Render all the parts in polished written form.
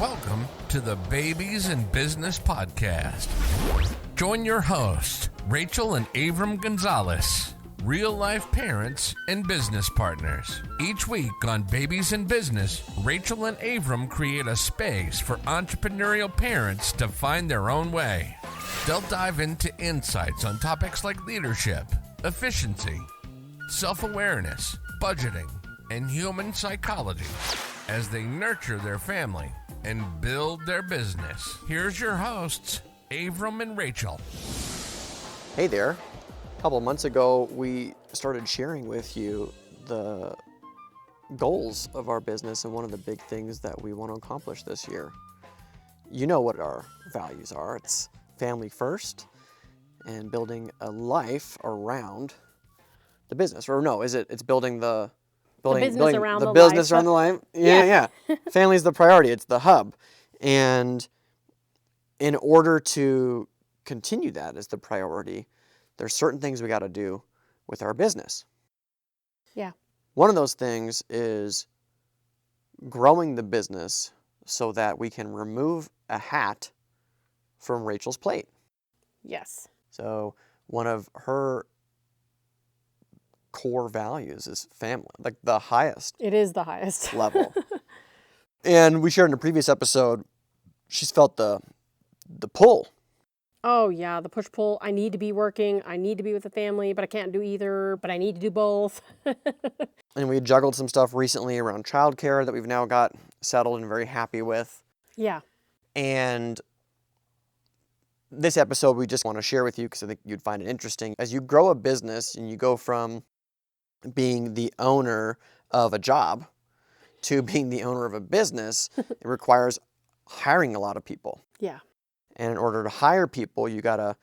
Welcome to the Babies in Business Podcast. Join your hosts, Rachel and Avram Gonzalez, real-life parents and business partners. Each week on Babies in Business, Rachel and Avram create a space for entrepreneurial parents to find their own way. They'll dive into insights on topics like leadership, efficiency, self-awareness, budgeting, and human psychology as they nurture their family and build their business. Here's your hosts, Avram and Rachel. Hey there. A couple of months ago, we started sharing with you the goals of our business and one of the big things that we want to accomplish this year. You know what our values are. It's family first and building a life around the business. Or no, it's building the business around the business life. around the life. Yeah. Family's the priority. It's the hub. And in order to continue that as the priority, there's certain things we got to do with our business. Yeah. One of those things is growing the business so that we can remove a hat from Rachel's plate. Yes. So one of her core values is family, like the highest. It is the highest level. And we shared in a previous episode, she's felt the pull. Oh yeah, the push-pull. I need to be working. I need to be with the family, but I can't do either, but I need to do both. And we juggled some stuff recently around childcare that we've now got settled and very happy with. Yeah. And this episode we just want to share with you because I think you'd find it interesting. As you grow a business and you go from being the owner of a job to being the owner of a business, it requires hiring a lot of people. Yeah. And in order to hire people, you got to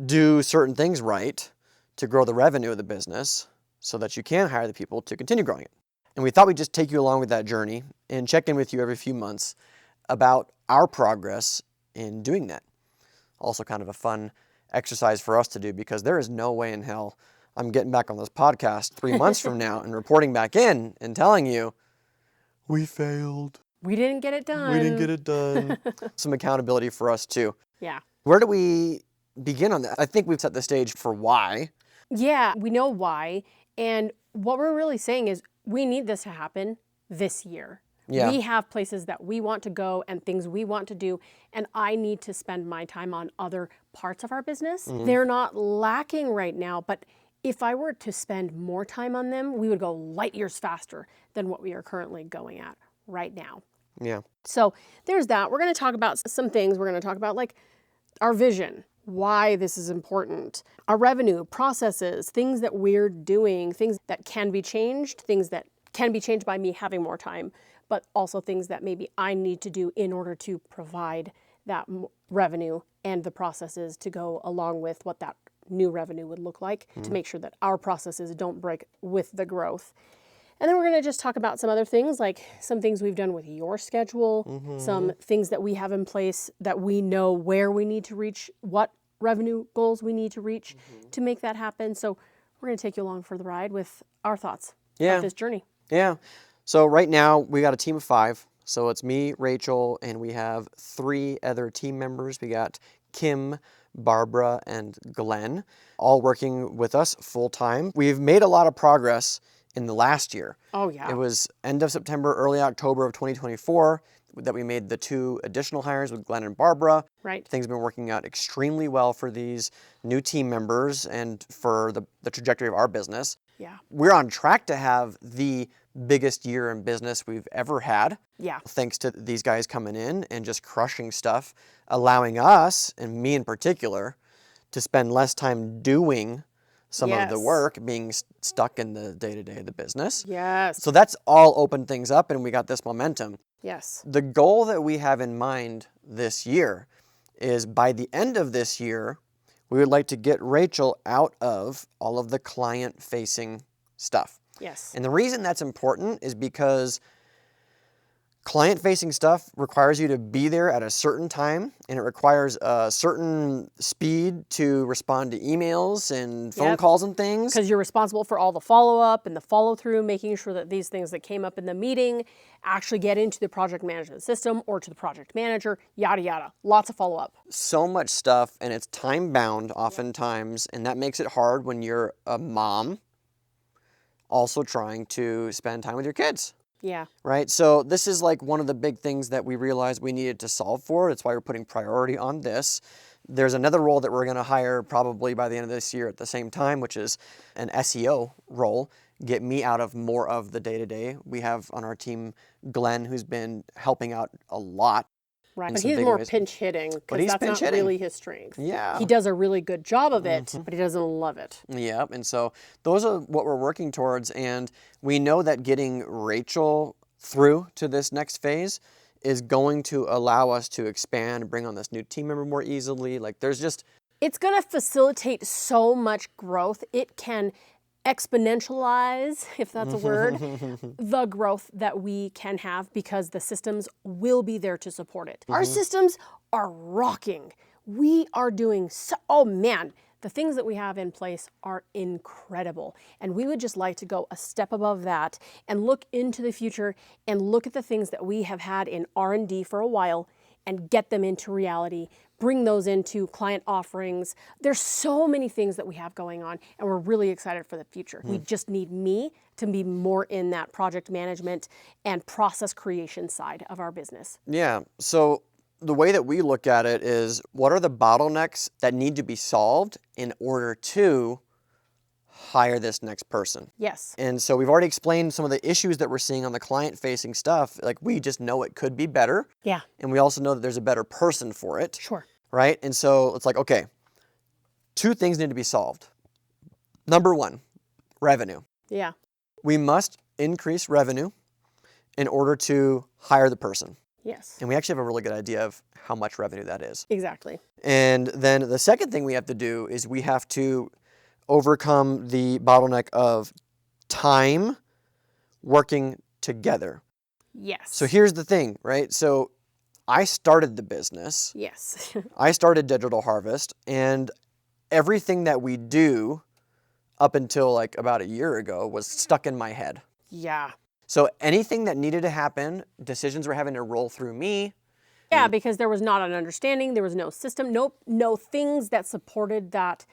do certain things right to grow the revenue of the business so that you can hire the people to continue growing it. And we thought we'd just take you along with that journey and check in with you every few months about our progress in doing that. Also kind of a fun exercise for us to do because there is no way in hell I'm getting back on this podcast 3 months from now and reporting back in and telling you, we failed. We didn't get it done. We didn't get it done. Some accountability for us too. Yeah. Where do we begin on that? I think we've set the stage for why. Yeah, we know why. And what we're really saying is we need this to happen this year. Yeah. We have places that we want to go and things we want to do, and I need to spend my time on other parts of our business. Mm-hmm. They're not lacking right now, but if I were to spend more time on them, we would go light years faster than what we are currently going at right now. Yeah. So there's that. We're going to talk about some things. We're going to talk about like our vision, why this is important, our revenue, processes, things that we're doing, things that can be changed, things that can be changed by me having more time, but also things that maybe I need to do in order to provide that revenue and the processes to go along with what that new revenue would look like to make sure that our processes don't break with the growth. And then we're going to just talk about some other things, like some things we've done with your schedule, some things that we have in place that we know where we need to reach, what revenue goals we need to reach to make that happen. So we're going to take you along for the ride with our thoughts about this journey. Yeah. So right now we got a team of 5. So it's me, Rachel, and we have 3 other team members. We got Kim, Barbara, and Glenn, all working with us full time. We've made a lot of progress in the last year. Oh, yeah. It was end of September, early October of 2024 that we made the 2 additional hires with Glenn and Barbara. Right. Things have been working out extremely well for these new team members and for the trajectory of our business. Yeah. We're on track to have the biggest year in business we've ever had. Yeah. Thanks to these guys coming in and just crushing stuff, allowing us, and me in particular, to spend less time doing some of the work, being stuck in the day-to-day of the business. Yes. So that's all opened things up and we got this momentum. Yes. The goal that we have in mind this year is by the end of this year, we would like to get Rachel out of all of the client-facing stuff. Yes. And the reason that's important is because Client-facing stuff requires you to be there at a certain time, and it requires a certain speed to respond to emails and phone calls and things. Because you're responsible for all the follow-up and the follow-through, making sure that these things that came up in the meeting actually get into the project management system or to the project manager, yada, yada. Lots of follow-up. So much stuff, and it's time-bound oftentimes, and that makes it hard when you're a mom also trying to spend time with your kids. Yeah. Right? So this is like one of the big things that we realized we needed to solve for. That's why we're putting priority on this. There's another role that we're going to hire probably by the end of this year at the same time, which is an SEO role. Get me out of more of the day-to-day. We have on our team Glenn, who's been helping out a lot. Right, but he's more pinch hitting because that's not really his strength. Yeah. He does a really good job of it, but he doesn't love it. Yeah, and so those are what we're working towards, and we know that getting Rachel through to this next phase is going to allow us to expand and bring on this new team member more easily. Like there's just... It's going to facilitate so much growth. It can exponentialize, if that's a word, the growth that we can have because the systems will be there to support it. Our systems are rocking. We are doing so, oh man, the things that we have in place are incredible. And we would just like to go a step above that and look into the future and look at the things that we have had in R&D for a while and get them into reality, bring those into client offerings. There's so many things that we have going on, and we're really excited for the future. We just need me to be more in that project management and process creation side of our business. Yeah, so the way that we look at it is, what are the bottlenecks that need to be solved in order to hire this next person? Yes. And so we've already explained some of the issues that we're seeing on the client-facing stuff. Like we just know it could be better. Yeah. And we also know that there's a better person for it. Sure. Right? And so it's like, okay, two things need to be solved. Number one, revenue. Yeah. We must increase revenue in order to hire the person. Yes. And we actually have a really good idea of how much revenue that is. Exactly. And then the second thing we have to do is we have to overcome the bottleneck of time working together. Yes. So here's the thing, right? So I started the business. Yes. I started Digital Harvest, and everything that we do up until like about a year ago was stuck in my head. Yeah. So anything that needed to happen, decisions were having to roll through me. Yeah, because there was not an understanding, there was no system, no things that supported that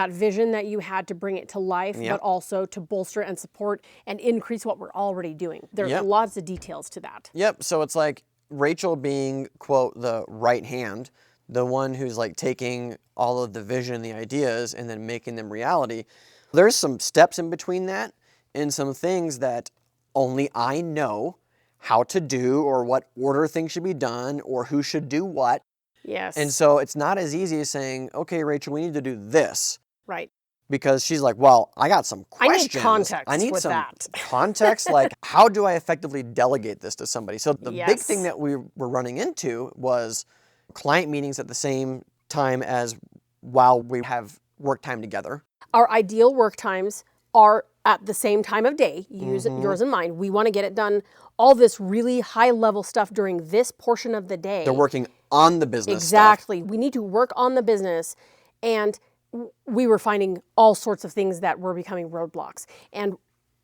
vision that you had to bring it to life, but also to bolster and support and increase what we're already doing. There's lots of details to that. Yep. So it's like Rachel being, quote, the right hand, the one who's like taking all of the vision, the ideas, and then making them reality. There's some steps in between that and some things that only I know how to do or what order things should be done or who should do what. Yes. And so it's not as easy as saying, okay, Rachel, we need to do this. Right. Because she's like, well, I got some questions. I need context I need with some that. context, like how do I effectively delegate this to somebody? So the big thing that we were running into was client meetings at the same time as while we have work time together. Our ideal work times are at the same time of day, yours and mine. We want to get it done, all this really high level stuff during this portion of the day. They're working on the business Exactly. stuff. We need to work on the business, and we were finding all sorts of things that were becoming roadblocks. And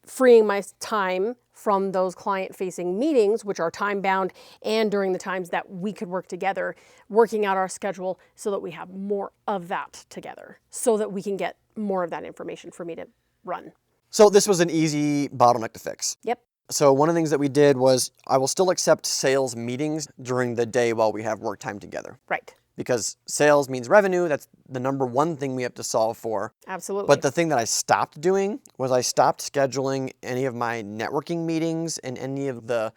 freeing my time from those client-facing meetings, which are time-bound, and during the times that we could work together, working out our schedule so that we have more of that together, so that we can get more of that information for me to run. So this was an easy bottleneck to fix. Yep. So one of the things that we did was I will still accept sales meetings during the day while we have work time together. Right. Because sales means revenue. That's the number one thing we have to solve for. Absolutely. But the thing that I stopped doing was I stopped scheduling any of my networking meetings and any of the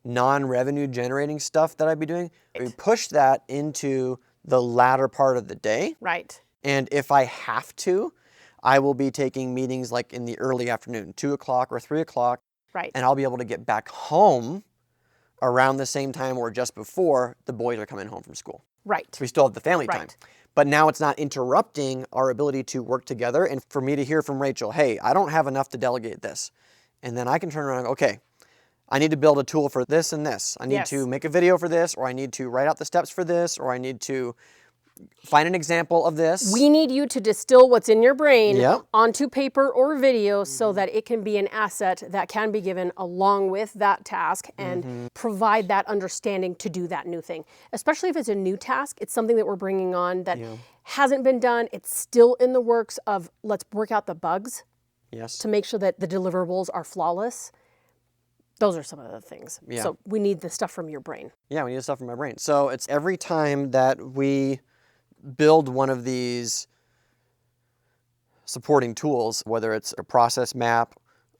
non-revenue generating stuff that I'd be doing. We pushed that into the latter part of the day. Right. And if I have to, I will be taking meetings like in the early afternoon, 2 o'clock or 3 o'clock. Right. And I'll be able to get back home around the same time or just before the boys are coming home from school. Right. So we still have the family time. Right. But now it's not interrupting our ability to work together and for me to hear from Rachel, hey, I don't have enough to delegate this. And then I can turn around and go, okay, I need to build a tool for this and this. I need Yes. to make a video for this, or I need to write out the steps for this, or I need to find an example of this. We need you to distill what's in your brain Yep. onto paper or video so that it can be an asset that can be given along with that task and provide that understanding to do that new thing. Especially if it's a new task, it's something that we're bringing on that hasn't been done. It's still in the works of let's work out the bugs Yes. to make sure that the deliverables are flawless. Those are some of the things. Yeah. So we need the stuff from your brain. Yeah, we need stuff from my brain. So it's every time that we build one of these supporting tools, whether it's a process map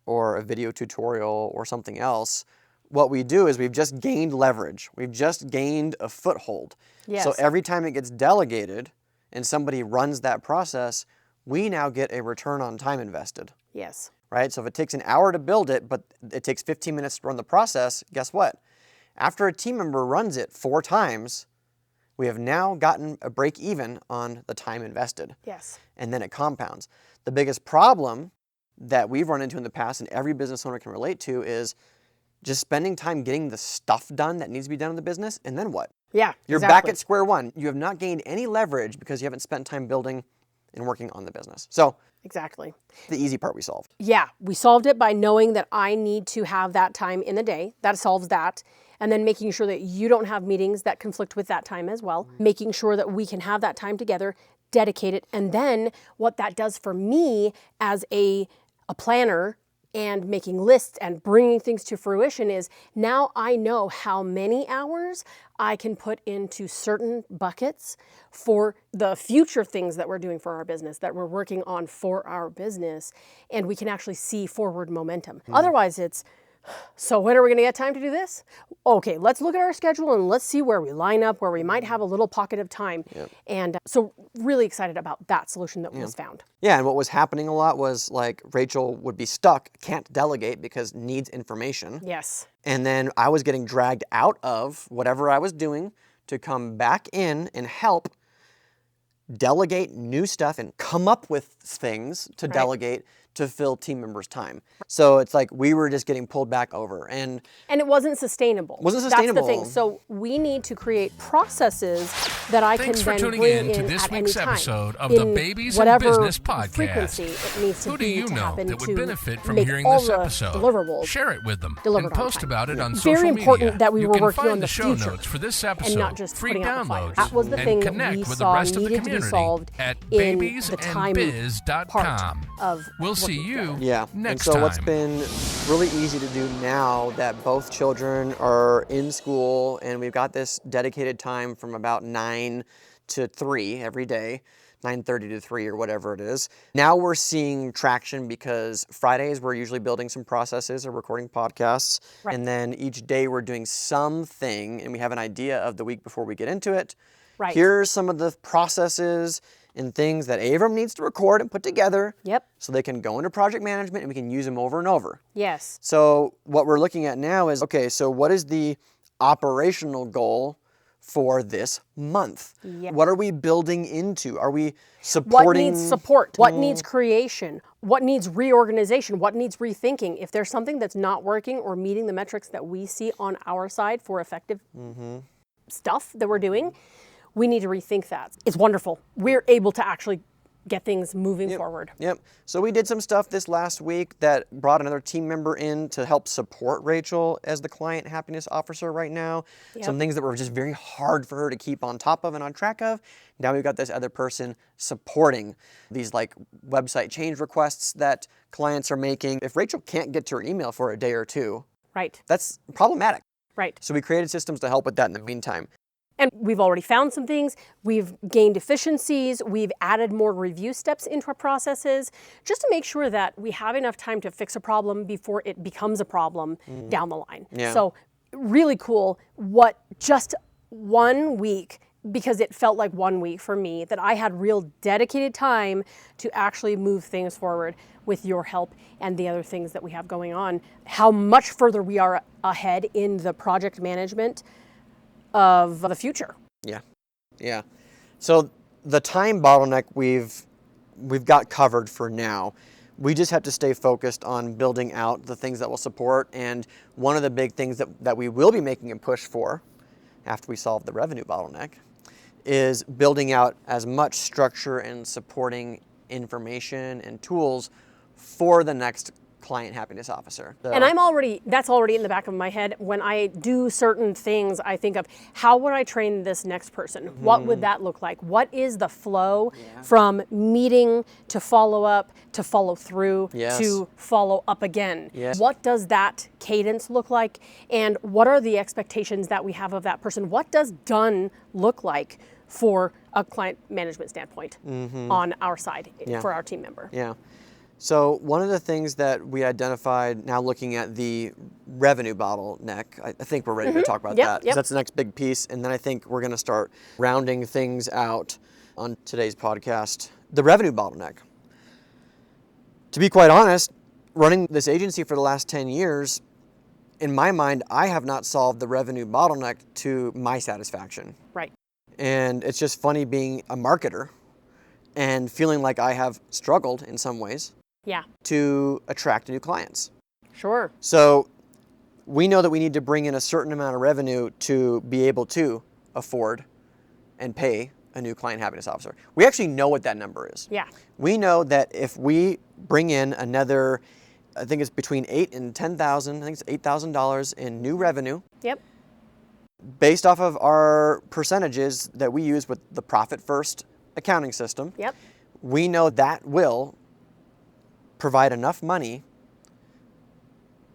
or a video tutorial or something else, what we do is we've just gained leverage. We've just gained a foothold. Yes. So every time it gets delegated and somebody runs that process, we now get a return on time invested. Yes. Right? So if it takes an hour to build it, but it takes 15 minutes to run the process, guess what? After a team member runs it 4 times, we have now gotten a break even on the time invested. Yes. And then it compounds. The biggest problem that we've run into in the past and every business owner can relate to is just spending time getting the stuff done that needs to be done in the business, and then what? Yeah. You're exactly. back at square one. You have not gained any leverage because you haven't spent time building and working on the business. So Exactly. the easy part we solved. Yeah, we solved it by knowing that I need to have that time in the day. That solves that. And then making sure that you don't have meetings that conflict with that time as well. Making sure that we can have that time together, dedicate it. And then what that does for me as a planner and making lists and bringing things to fruition is now I know how many hours I can put into certain buckets for the future things that we're doing for our business, that we're working on for our business, and we can actually see forward momentum. Otherwise, it's, so when are we going to get time to do this? Okay, let's look at our schedule and let's see where we line up, where we might have a little pocket of time. And so really excited about that solution that was found. Yeah, and what was happening a lot was like Rachel would be stuck, can't delegate because needs information. Yes. And then I was getting dragged out of whatever I was doing to come back in and help delegate new stuff and come up with things to delegate to fill team members' time. So it's like we were just getting pulled back over. And it wasn't sustainable. Wasn't sustainable. That's the thing. So we need to create processes that I Thanks can for then tuning bring in to in this at any week's time. episode of in the Babies in whatever Business Podcast. frequency it needs to Who do be you to know happen that would to benefit from make hearing all this the episode? deliverables Share it with them delivered and on post time. about it on Very social important media. that we You were can working find on the the show future notes for this episode, and not just free putting out the fire. downloads, That was the and thing that connect we with the saw rest of the needed to be community solved at in the time babiesandbiz.com. part of We'll what see we've you done. yeah, next and so time. what's been really easy to do now that both children are in school and we've got this dedicated time from about 9 to 3 every day, 9:30 to 3 or whatever it is. Now we're seeing traction because Fridays we're usually building some processes or recording podcasts. Right. And then each day we're doing something and we have an idea of the week before we get into it. Right. Here's some of the processes and things that Avram needs to record and put together Yep. so they can go into project management and we can use them over and over. Yes. So what we're looking at now is, okay, so what is the operational goal for this month? Yeah. What are we building into? Are we What supporting? needs support? What needs creation? What needs reorganization? What needs rethinking? If there's something that's not working or meeting the metrics that we see on our side for effective stuff that we're doing, we need to rethink that. It's wonderful. We're able to actually get things moving forward. Yep. So we did some stuff this last week that brought another team member in to help support Rachel as the client happiness officer right now. Some things that were just very hard for her to keep on top of and on track of. Now we've got this other person supporting these like website change requests that clients are making. If Rachel can't get to her email for a day or two, Right. that's problematic. Right. So we created systems to help with that in the meantime. And we've already found some things. We've gained efficiencies. We've added more review steps into our processes just to make sure that we have enough time to fix a problem before it becomes a problem down the line. Yeah. So really cool what just 1 week, because it felt like 1 week for me, that I had real dedicated time to actually move things forward with your help and the other things that we have going on. How much further we are ahead in the project management of the future. Yeah. So the time bottleneck we've got covered for now. We just have to stay focused on building out the things that will support. And one of the big things that we will be making a push for after we solve the revenue bottleneck is building out as much structure and supporting information and tools for the next client happiness officer. So, And that's already in the back of my head. When I do certain things, I think of how would I train this next person? What would that look like? What is the flow from meeting to follow up, to follow through, Yes. to follow up again? Yes. What does that cadence look like? And what are the expectations that we have of that person? What does done look like for a client management standpoint on our side for our team member? Yeah. So one of the things that we identified now looking at the revenue bottleneck, I think we're ready to talk about that. 'Cause that's the next big piece. And then I think we're going to start rounding things out on today's podcast. The revenue bottleneck. To be quite honest, running this agency for the last 10 years, in my mind, I have not solved the revenue bottleneck to my satisfaction. Right. And it's just funny being a marketer and feeling like I have struggled in some ways Yeah. to attract new clients. Sure. So we know that we need to bring in a certain amount of revenue to be able to afford and pay a new client happiness officer. We actually know what that number is. Yeah. We know that if we bring in another, I think it's between $8,000 and $10,000, I think it's $8,000 in new revenue, Yep. based off of our percentages that we use with the profit first accounting system, Yep. we know that will provide enough money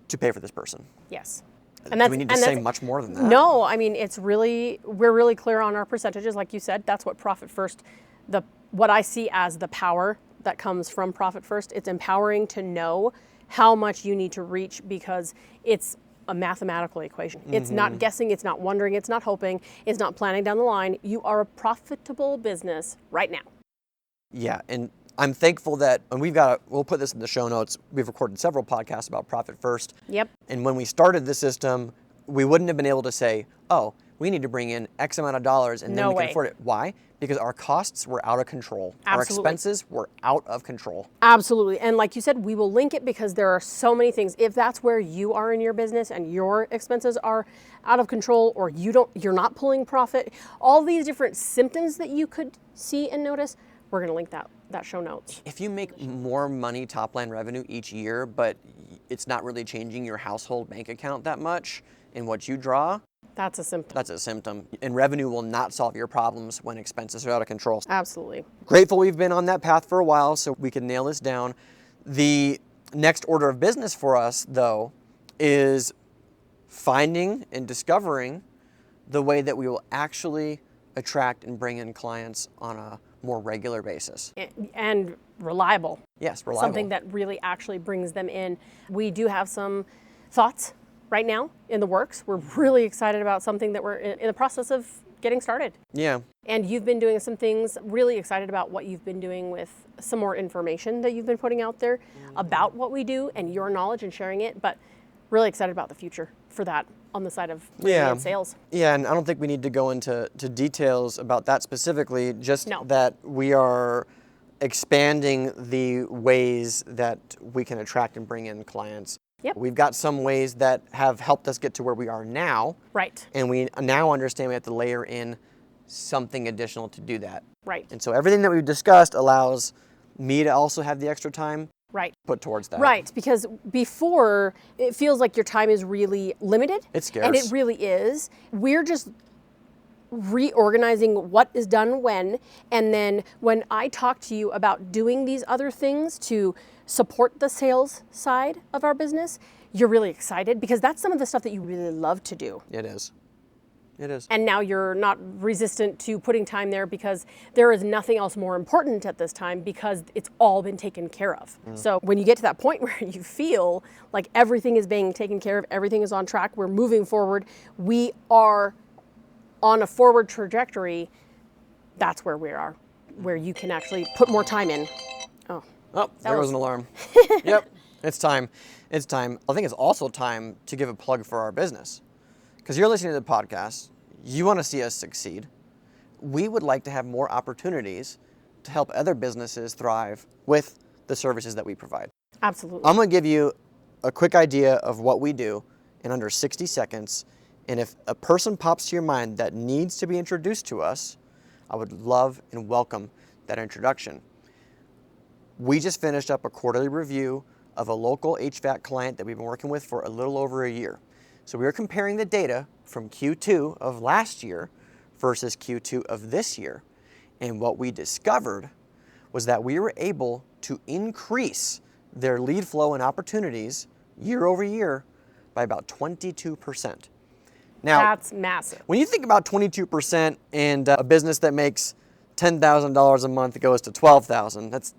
to pay for this person. Yes. Do we need to say much more than that? No, I mean, we're really clear on our percentages. Like you said, that's what Profit First, what I see as the power that comes from Profit First. It's empowering to know how much you need to reach because it's a mathematical equation. It's not guessing, it's not wondering, it's not hoping, it's not planning down the line. You are a profitable business right now. Yeah, and I'm thankful that, and we'll put this in the show notes, we've recorded several podcasts about Profit First. Yep. And when we started the system, we wouldn't have been able to say, oh, we need to bring in X amount of dollars and then No we can way. afford it. Why? Because our costs were out of control. Absolutely. Our expenses were out of control. Absolutely. And like you said, we will link it because there are so many things. If that's where you are in your business and your expenses are out of control or you're not pulling profit, all these different symptoms that you could see and notice, we're going to link that show notes. If you make more money top line revenue each year, but it's not really changing your household bank account that much in what you draw, That's a symptom. that's a symptom. And revenue will not solve your problems when expenses are out of control. Absolutely. Grateful we've been on that path for a while so we can nail this down. The next order of business for us, though, is finding and discovering the way that we will actually attract and bring in clients on a more regular basis. And reliable. Yes, reliable. Something that really actually brings them in. We do have some thoughts right now in the works. We're really excited about something that we're in the process of getting started. Yeah. And you've been doing some things, really excited about what you've been doing with some more information that you've been putting out there about what we do and your knowledge and sharing it, but really excited about the future for that on the side of sales. Yeah, and I don't think we need to go into details about that specifically, just No. that we are expanding the ways that we can attract and bring in clients. Yep. We've got some ways that have helped us get to where we are now, Right, and we now understand we have to layer in something additional to do that. right, And so everything that we've discussed allows me to also have the extra time right. put towards that. Right, because before it feels like your time is really limited. It's scarce. And it really is. We're just reorganizing what is done when, and then when I talk to you about doing these other things to support the sales side of our business, you're really excited because that's some of the stuff that you really love to do. It is. It is. And now you're not resistant to putting time there because there is nothing else more important at this time because it's all been taken care of. So when you get to that point where you feel like everything is being taken care of, everything is on track, we're moving forward, we are on a forward trajectory, that's where we are, where you can actually put more time in. Oh, there was an alarm. Yep, it's time. It's time. I think it's also time to give a plug for our business. Because you're listening to the podcast, you want to see us succeed. We would like to have more opportunities to help other businesses thrive with the services that we provide. Absolutely. I'm going to give you a quick idea of what we do in under 60 seconds. And if a person pops to your mind that needs to be introduced to us, I would love and welcome that introduction. We just finished up a quarterly review of a local HVAC client that we've been working with for a little over a year. So we were comparing the data from Q2 of last year versus Q2 of this year. And what we discovered was that we were able to increase their lead flow and opportunities year over year by about 22%. Now, that's massive. When you think about 22% and a business that makes $10,000 a month goes to $12,000, it's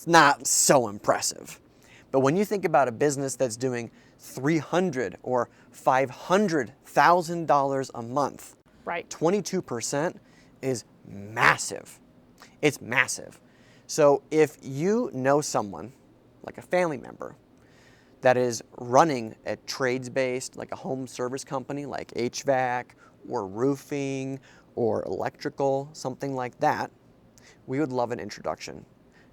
not so impressive. But when you think about a business that's doing $300,000 or $500,000 a month, right, 22% is massive. It's massive. So if you know someone, like a family member, that is running a trades-based, like a home service company, like HVAC or roofing or electrical, something like that, we would love an introduction.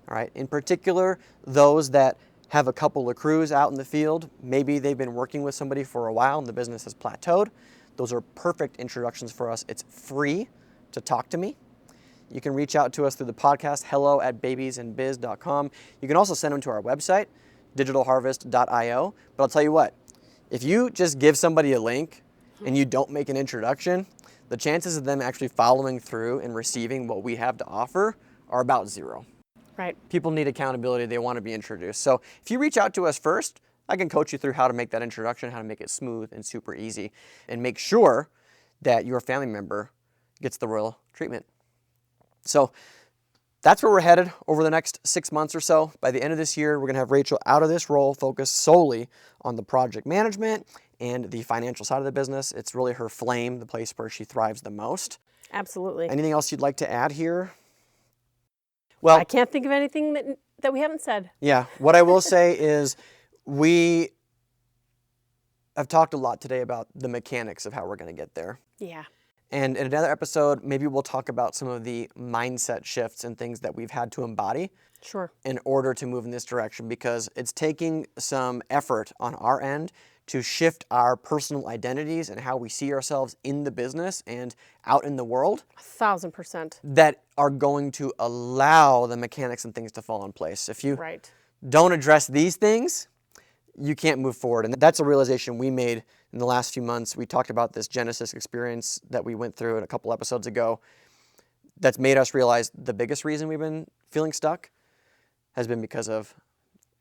All right. In particular, those that have a couple of crews out in the field, maybe they've been working with somebody for a while and the business has plateaued. Those are perfect introductions for us. It's free to talk to me. You can reach out to us through the podcast, hello@babiesandbiz.com. You can also send them to our website, digitalharvest.io. But I'll tell you what, if you just give somebody a link and you don't make an introduction, the chances of them actually following through and receiving what we have to offer are about zero. Right. People need accountability. They want to be introduced. So if you reach out to us first, I can coach you through how to make that introduction, how to make it smooth and super easy, and make sure that your family member gets the royal treatment. So that's where we're headed over the next 6 months or so. By the end of this year, we're going to have Rachel out of this role, focused solely on the project management and the financial side of the business. It's really her flame, the place where she thrives the most. Absolutely. Anything else you'd like to add here? Well, I can't think of anything that we haven't said. Yeah. What I will say is we have talked a lot today about the mechanics of how we're going to get there. Yeah. And in another episode, maybe we'll talk about some of the mindset shifts and things that we've had to embody Sure. in order to move in this direction, because it's taking some effort on our end to shift our personal identities and how we see ourselves in the business and out in the world 1,000%. that are going to allow the mechanics and things to fall in place. If you Right. don't address these things, you can't move forward. And that's a realization we made in the last few months. We talked about this Genesis experience that we went through a couple episodes ago that's made us realize the biggest reason we've been feeling stuck has been because of,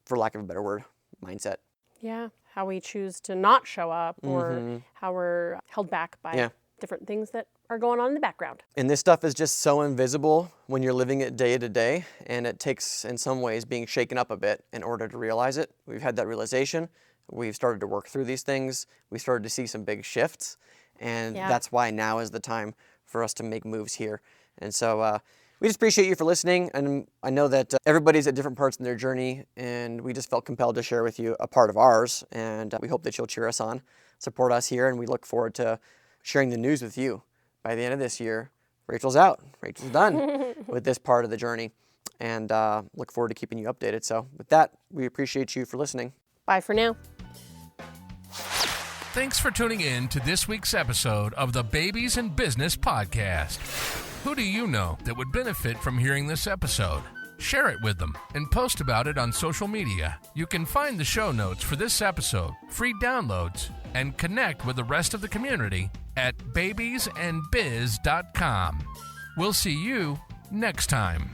for lack of a better word, mindset. Yeah. How we choose to not show up or how we're held back by different things that are going on in the background. And this stuff is just so invisible when you're living it day to day, and it takes, in some ways, being shaken up a bit in order to realize it. We've had that realization. We've started to work through these things. We started to see some big shifts, and that's why now is the time for us to make moves here. And so we just appreciate you for listening, and I know that everybody's at different parts in their journey, and we just felt compelled to share with you a part of ours, and we hope that you'll cheer us on, support us here, and we look forward to sharing the news with you. By the end of this year, Rachel's out. Rachel's done with this part of the journey, and look forward to keeping you updated. So with that, we appreciate you for listening. Bye for now. Thanks for tuning in to this week's episode of the Babies in Business podcast. Who do you know that would benefit from hearing this episode? Share it with them and post about it on social media. You can find the show notes for this episode, free downloads, and connect with the rest of the community at babiesandbiz.com. We'll see you next time.